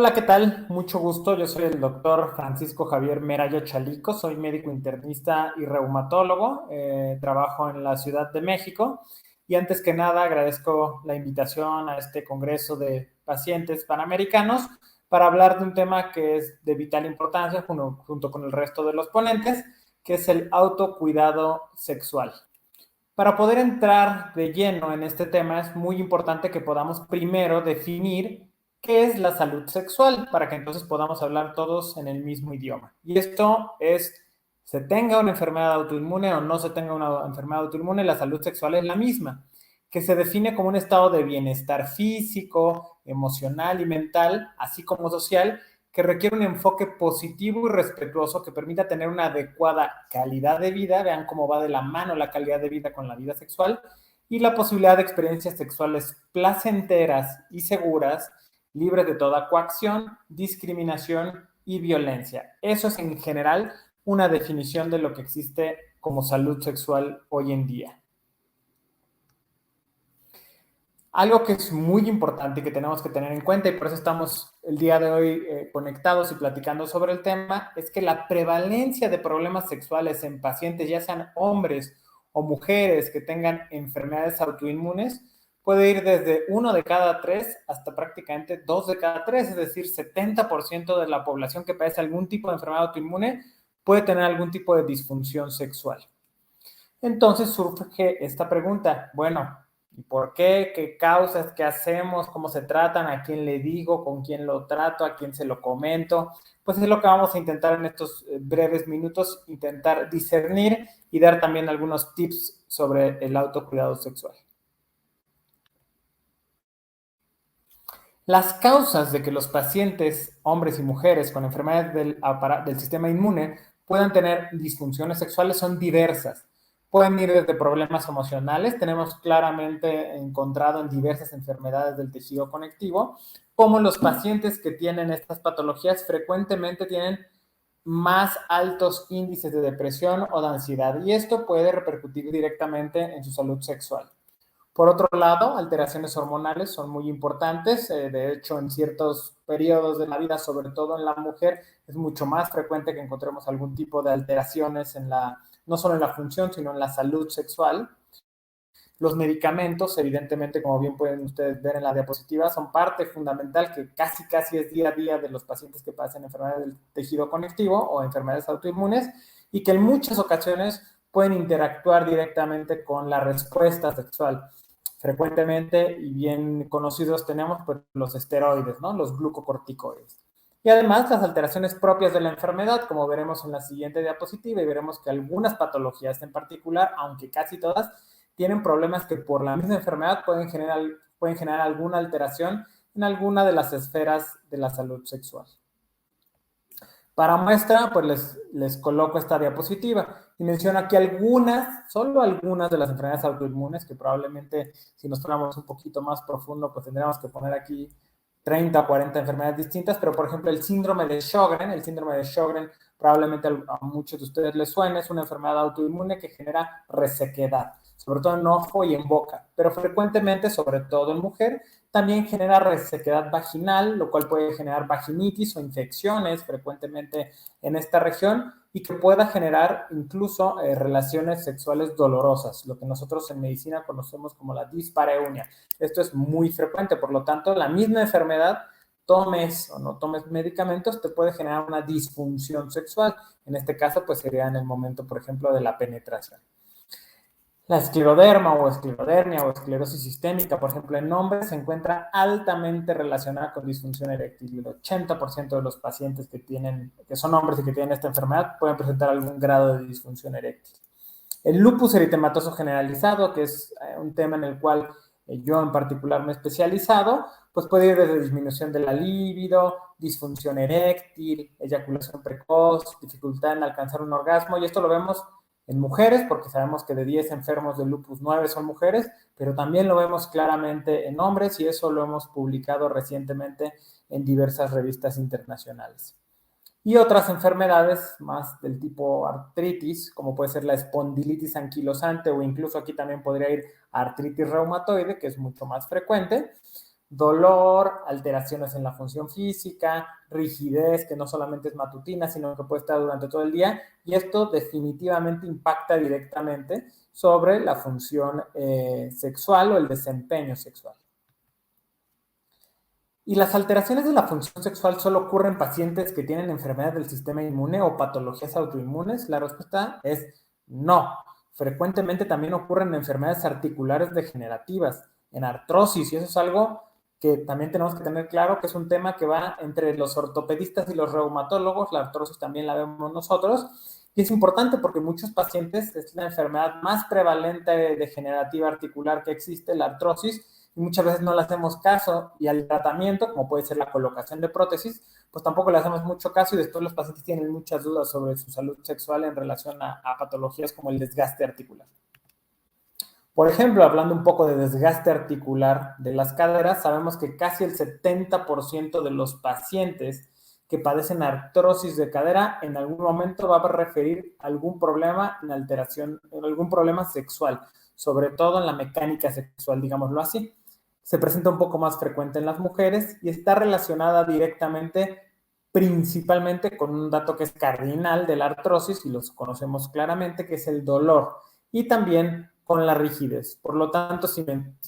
Hola, ¿qué tal? Mucho gusto. Yo soy el doctor Francisco Javier Merayo Chalico, soy médico internista y reumatólogo, trabajo en la Ciudad de México y antes que nada agradezco la invitación a este Congreso de Pacientes Panamericanos para hablar de un tema que es de vital importancia junto con el resto de los ponentes, que es el autocuidado sexual. Para poder entrar de lleno en este tema es muy importante que podamos primero definir qué es la salud sexual para que entonces podamos hablar todos en el mismo idioma. Y esto es, se tenga una enfermedad autoinmune o no se tenga una enfermedad autoinmune, la salud sexual es la misma, que se define como un estado de bienestar físico, emocional y mental, así como social, que requiere un enfoque positivo y respetuoso que permita tener una adecuada calidad de vida, vean cómo va de la mano la calidad de vida con la vida sexual, y la posibilidad de experiencias sexuales placenteras y seguras, libres de toda coacción, discriminación y violencia. Eso es en general una definición de lo que existe como salud sexual hoy en día. Algo que es muy importante y que tenemos que tener en cuenta, y por eso estamos el día de hoy conectados y platicando sobre el tema, es que la prevalencia de problemas sexuales en pacientes, ya sean hombres o mujeres que tengan enfermedades autoinmunes, puede ir desde 1 de cada 3 hasta prácticamente 2 de cada 3, es decir, 70% de la población que padece algún tipo de enfermedad autoinmune puede tener algún tipo de disfunción sexual. Entonces surge esta pregunta, bueno, ¿y por qué? ¿Qué causas? ¿Qué hacemos? ¿Cómo se tratan? ¿A quién le digo? ¿Con quién lo trato? ¿A quién se lo comento? Pues es lo que vamos a intentar en estos breves minutos, intentar discernir y dar también algunos tips sobre el autocuidado sexual. Las causas de que los pacientes, hombres y mujeres con enfermedades del sistema inmune puedan tener disfunciones sexuales son diversas. Pueden ir desde problemas emocionales, tenemos claramente encontrado en diversas enfermedades del tejido conectivo, como los pacientes que tienen estas patologías frecuentemente tienen más altos índices de depresión o de ansiedad, y esto puede repercutir directamente en su salud sexual. Por otro lado, alteraciones hormonales son muy importantes. De hecho, en ciertos periodos de la vida, sobre todo en la mujer, es mucho más frecuente que encontremos algún tipo de alteraciones no solo en la función, sino en la salud sexual. Los medicamentos, evidentemente, como bien pueden ustedes ver en la diapositiva, son parte fundamental que casi es día a día de los pacientes que padecen enfermedades del tejido conectivo o enfermedades autoinmunes y que en muchas ocasiones pueden interactuar directamente con la respuesta sexual. Frecuentemente y bien conocidos tenemos pues, los esteroides, ¿no? Los glucocorticoides. Y además las alteraciones propias de la enfermedad, como veremos en la siguiente diapositiva, y veremos que algunas patologías en particular, aunque casi todas, tienen problemas que por la misma enfermedad pueden generar alguna alteración en alguna de las esferas de la salud sexual. Para muestra, pues les coloco esta diapositiva y menciono aquí algunas, solo algunas de las enfermedades autoinmunes que probablemente si nos ponemos un poquito más profundo, pues tendríamos que poner aquí 30 o 40 enfermedades distintas, pero por ejemplo el síndrome de Sjögren probablemente a muchos de ustedes les suene, es una enfermedad autoinmune que genera resequedad, sobre todo en ojo y en boca, pero frecuentemente, sobre todo en mujer, también genera resequedad vaginal, lo cual puede generar vaginitis o infecciones frecuentemente en esta región y que pueda generar incluso relaciones sexuales dolorosas, lo que nosotros en medicina conocemos como la dispareunia. Esto es muy frecuente, por lo tanto, la misma enfermedad, tomes o no tomes medicamentos, te puede generar una disfunción sexual. En este caso, pues sería en el momento, por ejemplo, de la penetración. La escleroderma o esclerodermia o esclerosis sistémica, por ejemplo, en hombres se encuentra altamente relacionada con disfunción eréctil. El 80% de los pacientes que son hombres y que tienen esta enfermedad pueden presentar algún grado de disfunción eréctil. El lupus eritematoso generalizado, que es un tema en el cual yo en particular me he especializado, pues puede ir desde disminución de la libido, disfunción eréctil, eyaculación precoz, dificultad en alcanzar un orgasmo, y esto lo vemos en mujeres, porque sabemos que de 10 enfermos de lupus, 9 son mujeres, pero también lo vemos claramente en hombres y eso lo hemos publicado recientemente en diversas revistas internacionales. Y otras enfermedades más del tipo artritis, como puede ser la espondilitis anquilosante o incluso aquí también podría ir artritis reumatoide, que es mucho más frecuente, dolor, alteraciones en la función física, rigidez que no solamente es matutina, sino que puede estar durante todo el día, y esto definitivamente impacta directamente sobre la función sexual o el desempeño sexual. ¿Y las alteraciones de la función sexual solo ocurren en pacientes que tienen enfermedades del sistema inmune o patologías autoinmunes? La respuesta es no. Frecuentemente también ocurren en enfermedades articulares degenerativas, en artrosis, y eso es algo que también tenemos que tener claro, que es un tema que va entre los ortopedistas y los reumatólogos. La artrosis también la vemos nosotros, y es importante porque muchos pacientes es la enfermedad más prevalente degenerativa articular que existe, la artrosis, y muchas veces no le hacemos caso, y al tratamiento, como puede ser la colocación de prótesis, pues tampoco le hacemos mucho caso, y después los pacientes tienen muchas dudas sobre su salud sexual en relación a patologías como el desgaste articular. Por ejemplo, hablando un poco de desgaste articular de las caderas, sabemos que casi el 70% de los pacientes que padecen artrosis de cadera en algún momento va a referir algún problema en alteración, algún problema sexual, sobre todo en la mecánica sexual, digámoslo así. Se presenta un poco más frecuente en las mujeres y está relacionada directamente, principalmente con un dato que es cardinal de la artrosis, y los conocemos claramente, que es el dolor, y también con la rigidez. Por lo tanto, si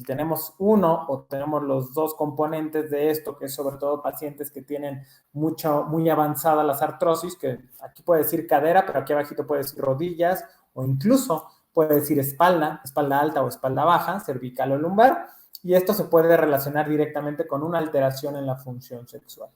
tenemos uno o tenemos los dos componentes de esto, que es sobre todo pacientes que tienen muy avanzada las artrosis, que aquí puede decir cadera, pero aquí abajito puede decir rodillas, o incluso puede decir espalda alta o espalda baja, cervical o lumbar, y esto se puede relacionar directamente con una alteración en la función sexual.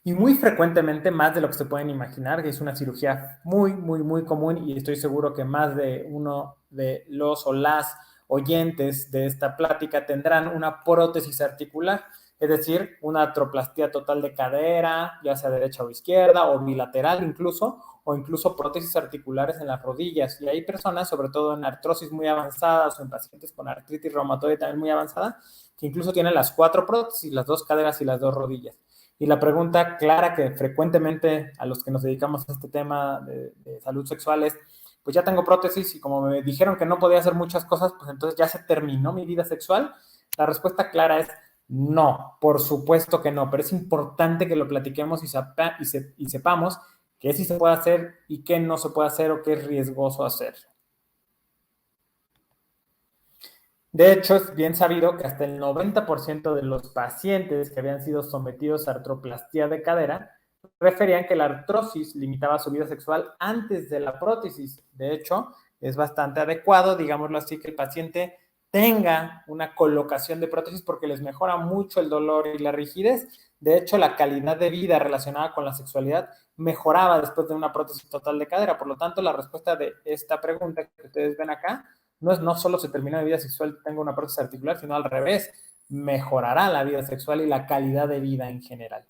Y muy frecuentemente, más de lo que se pueden imaginar, que es una cirugía muy común, y estoy seguro que más de uno de los o las oyentes de esta plática tendrán una prótesis articular, es decir, una artroplastía total de cadera, ya sea derecha o izquierda, o bilateral incluso, o incluso prótesis articulares en las rodillas. Y hay personas, sobre todo en artrosis muy avanzadas o en pacientes con artritis reumatoide también muy avanzada, que incluso tienen las 4 prótesis, las 2 caderas y las 2 rodillas. Y la pregunta clara que frecuentemente a los que nos dedicamos a este tema de salud sexual es, pues ya tengo prótesis y como me dijeron que no podía hacer muchas cosas, pues entonces ya se terminó mi vida sexual. La respuesta clara es no, por supuesto que no, pero es importante que lo platiquemos y sepamos qué sí se puede hacer y qué no se puede hacer o qué es riesgoso hacer. De hecho, es bien sabido que hasta el 90% de los pacientes que habían sido sometidos a artroplastía de cadera referían que la artrosis limitaba su vida sexual antes de la prótesis. De hecho, es bastante adecuado, digámoslo así, que el paciente tenga una colocación de prótesis porque les mejora mucho el dolor y la rigidez. De hecho, la calidad de vida relacionada con la sexualidad mejoraba después de una prótesis total de cadera. Por lo tanto, la respuesta de esta pregunta que ustedes ven acá no solo se termina mi vida sexual, tengo una prótesis articular, sino al revés, mejorará la vida sexual y la calidad de vida en general.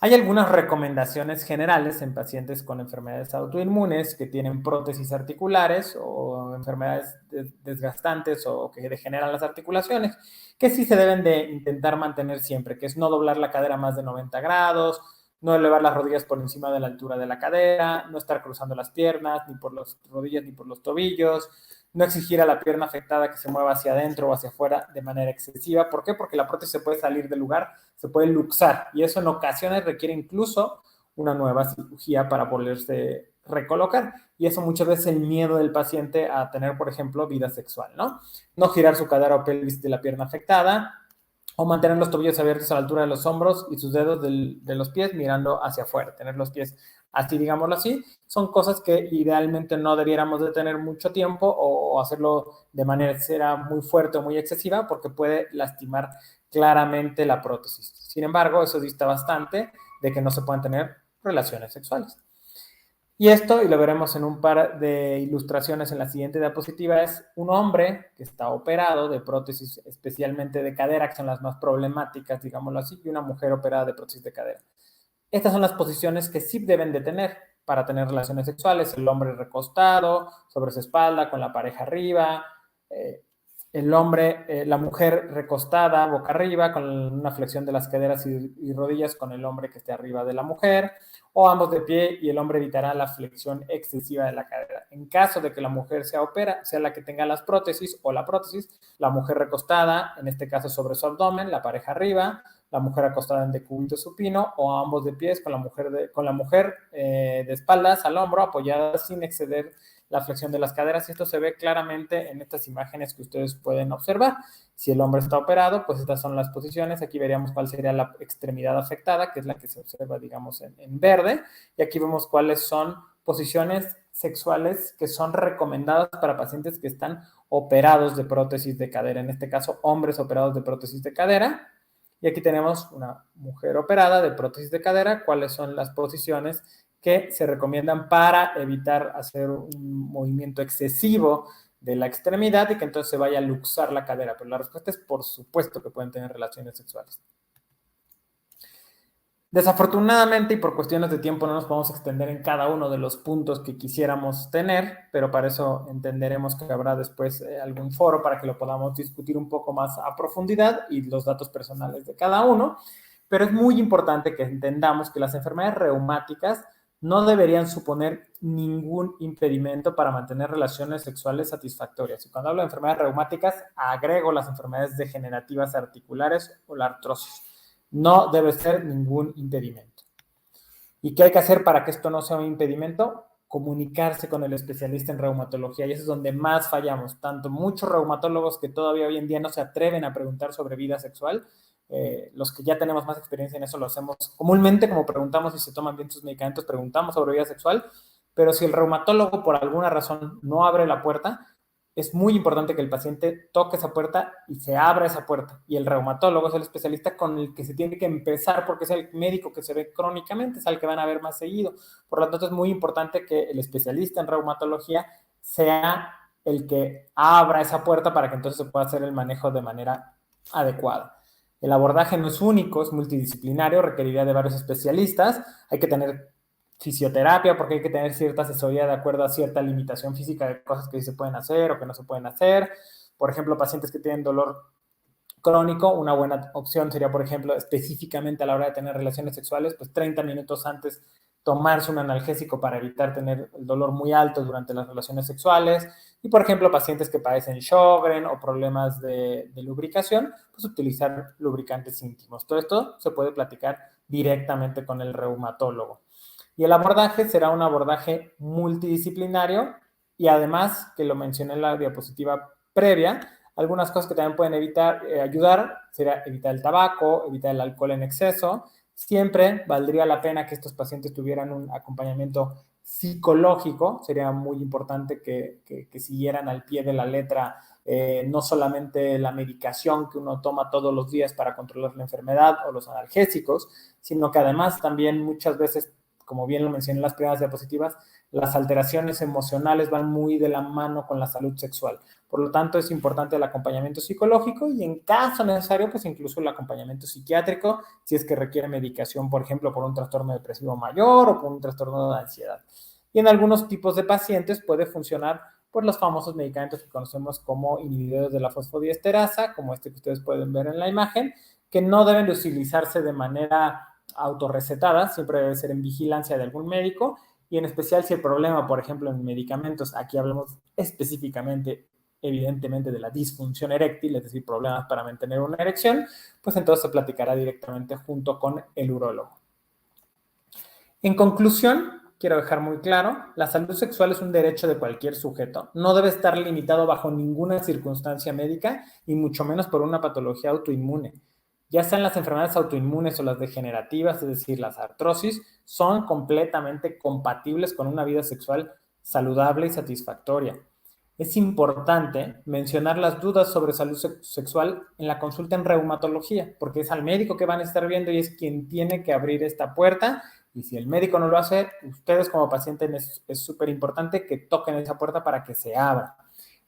Hay algunas recomendaciones generales en pacientes con enfermedades autoinmunes que tienen prótesis articulares o enfermedades desgastantes o que degeneran las articulaciones, que sí se deben de intentar mantener siempre, que es no doblar la cadera más de 90 grados, no elevar las rodillas por encima de la altura de la cadera, no estar cruzando las piernas, ni por las rodillas ni por los tobillos, no exigir a la pierna afectada que se mueva hacia adentro o hacia afuera de manera excesiva. ¿Por qué? Porque la prótesis se puede salir del lugar, se puede luxar, y eso en ocasiones requiere incluso una nueva cirugía para volverse recolocar. Y eso muchas veces es el miedo del paciente a tener, por ejemplo, vida sexual, ¿no? No girar su cadera o pelvis de la pierna afectada, o mantener los tobillos abiertos a la altura de los hombros y sus dedos de los pies mirando hacia afuera, tener los pies así, digámoslo así. Son cosas que idealmente no debiéramos de tener mucho tiempo o hacerlo de manera muy fuerte o muy excesiva, porque puede lastimar claramente la prótesis. Sin embargo, eso dista bastante de que no se puedan tener relaciones sexuales. Y esto, y lo veremos en un par de ilustraciones en la siguiente diapositiva, es un hombre que está operado de prótesis especialmente de cadera, que son las más problemáticas, digámoslo así, y una mujer operada de prótesis de cadera. Estas son las posiciones que sí deben de tener para tener relaciones sexuales: el hombre recostado sobre su espalda con la pareja arriba, el hombre, la mujer recostada boca arriba con una flexión de las caderas y rodillas con el hombre que esté arriba de la mujer, o ambos de pie y el hombre evitará la flexión excesiva de la cadera. En caso de que la mujer sea la que tenga las prótesis o la prótesis, la mujer recostada, en este caso sobre su abdomen, la pareja arriba, la mujer acostada en decúbito supino o ambos de pies con la mujer de espaldas al hombro apoyada sin exceder la flexión de las caderas. Esto se ve claramente en estas imágenes que ustedes pueden observar. Si el hombre está operado, pues estas son las posiciones. Aquí veríamos cuál sería la extremidad afectada, que es la que se observa, digamos, en verde. Y aquí vemos cuáles son posiciones sexuales que son recomendadas para pacientes que están operados de prótesis de cadera. En este caso, hombres operados de prótesis de cadera. Y aquí tenemos una mujer operada de prótesis de cadera. ¿Cuáles son las posiciones que se recomiendan para evitar hacer un movimiento excesivo de la extremidad y que entonces se vaya a luxar la cadera? Pero la respuesta es por supuesto que pueden tener relaciones sexuales. Desafortunadamente y por cuestiones de tiempo no nos podemos extender en cada uno de los puntos que quisiéramos tener, pero para eso entenderemos que habrá después algún foro para que lo podamos discutir un poco más a profundidad y los datos personales de cada uno. Pero es muy importante que entendamos que las enfermedades reumáticas no deberían suponer ningún impedimento para mantener relaciones sexuales satisfactorias. Y cuando hablo de enfermedades reumáticas, agrego las enfermedades degenerativas articulares o la artrosis. No debe ser ningún impedimento. ¿Y qué hay que hacer para que esto no sea un impedimento? Comunicarse con el especialista en reumatología, y eso es donde más fallamos. Tanto muchos reumatólogos que todavía hoy en día no se atreven a preguntar sobre vida sexual, los que ya tenemos más experiencia en eso lo hacemos comúnmente, como preguntamos si se toman bien sus medicamentos, preguntamos sobre vida sexual, pero si el reumatólogo por alguna razón no abre la puerta, es muy importante que el paciente toque esa puerta y se abra esa puerta. Y el reumatólogo es el especialista con el que se tiene que empezar porque es el médico que se ve crónicamente, es el que van a ver más seguido. Por lo tanto, es muy importante que el especialista en reumatología sea el que abra esa puerta para que entonces se pueda hacer el manejo de manera adecuada. El abordaje no es único, es multidisciplinario, requeriría de varios especialistas. Hay que tener fisioterapia porque hay que tener cierta asesoría de acuerdo a cierta limitación física de cosas que se pueden hacer o que no se pueden hacer. Por ejemplo, pacientes que tienen dolor crónico, una buena opción sería, por ejemplo, específicamente a la hora de tener relaciones sexuales, pues 30 minutos antes tomarse un analgésico para evitar tener el dolor muy alto durante las relaciones sexuales. Y, por ejemplo, pacientes que padecen Sjögren o problemas de lubricación, pues utilizar lubricantes íntimos. Todo esto se puede platicar directamente con el reumatólogo. Y el abordaje será un abordaje multidisciplinario y además, que lo mencioné en la diapositiva previa, algunas cosas que también pueden ayudar sería evitar el tabaco, evitar el alcohol en exceso. Siempre valdría la pena que estos pacientes tuvieran un acompañamiento psicológico. Sería muy importante que siguieran al pie de la letra no solamente la medicación que uno toma todos los días para controlar la enfermedad o los analgésicos, sino que además también muchas veces, como bien lo mencioné en las primeras diapositivas, las alteraciones emocionales van muy de la mano con la salud sexual. Por lo tanto, es importante el acompañamiento psicológico y en caso necesario, pues incluso el acompañamiento psiquiátrico, si es que requiere medicación, por ejemplo, por un trastorno depresivo mayor o por un trastorno de ansiedad. Y en algunos tipos de pacientes puede funcionar por los famosos medicamentos que conocemos como inhibidores de la fosfodiesterasa, como este que ustedes pueden ver en la imagen, que no deben de utilizarse de manera autorrecetada, siempre debe ser en vigilancia de algún médico, y en especial si el problema, por ejemplo, en medicamentos, aquí hablamos específicamente, evidentemente, de la disfunción eréctil, es decir, problemas para mantener una erección, pues entonces se platicará directamente junto con el urólogo. En conclusión, quiero dejar muy claro, la salud sexual es un derecho de cualquier sujeto. No debe estar limitado bajo ninguna circunstancia médica y mucho menos por una patología autoinmune. Ya sean las enfermedades autoinmunes o las degenerativas, es decir, las artrosis, son completamente compatibles con una vida sexual saludable y satisfactoria. Es importante mencionar las dudas sobre salud sexual en la consulta en reumatología, porque es al médico que van a estar viendo y es quien tiene que abrir esta puerta. Y si el médico no lo hace, ustedes como pacientes es súper importante que toquen esa puerta para que se abra.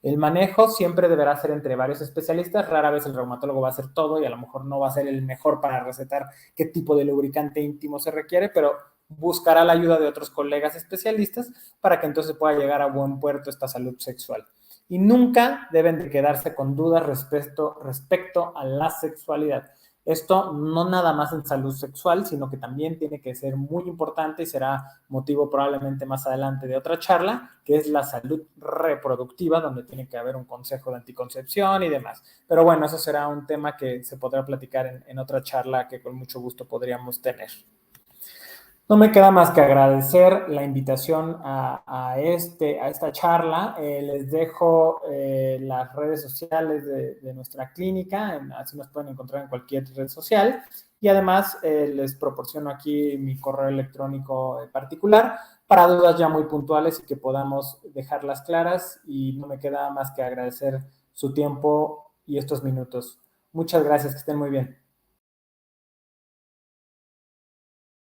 El manejo siempre deberá ser entre varios especialistas. Rara vez el reumatólogo va a hacer todo y a lo mejor no va a ser el mejor para recetar qué tipo de lubricante íntimo se requiere, pero buscará la ayuda de otros colegas especialistas para que entonces pueda llegar a buen puerto esta salud sexual. y nunca deben de quedarse con dudas respecto a la sexualidad. Esto no nada más en salud sexual, sino que también tiene que ser muy importante y será motivo probablemente más adelante de otra charla, que es la salud reproductiva, donde tiene que haber un consejo de anticoncepción y demás. Pero bueno, eso será un tema que se podrá platicar en otra charla que con mucho gusto podríamos tener. No me queda más que agradecer la invitación a esta charla. Les dejo las redes sociales de nuestra clínica, así nos pueden encontrar en cualquier red social. Y además les proporciono aquí mi correo electrónico particular para dudas ya muy puntuales y que podamos dejarlas claras. Y no me queda más que agradecer su tiempo y estos minutos. Muchas gracias, que estén muy bien.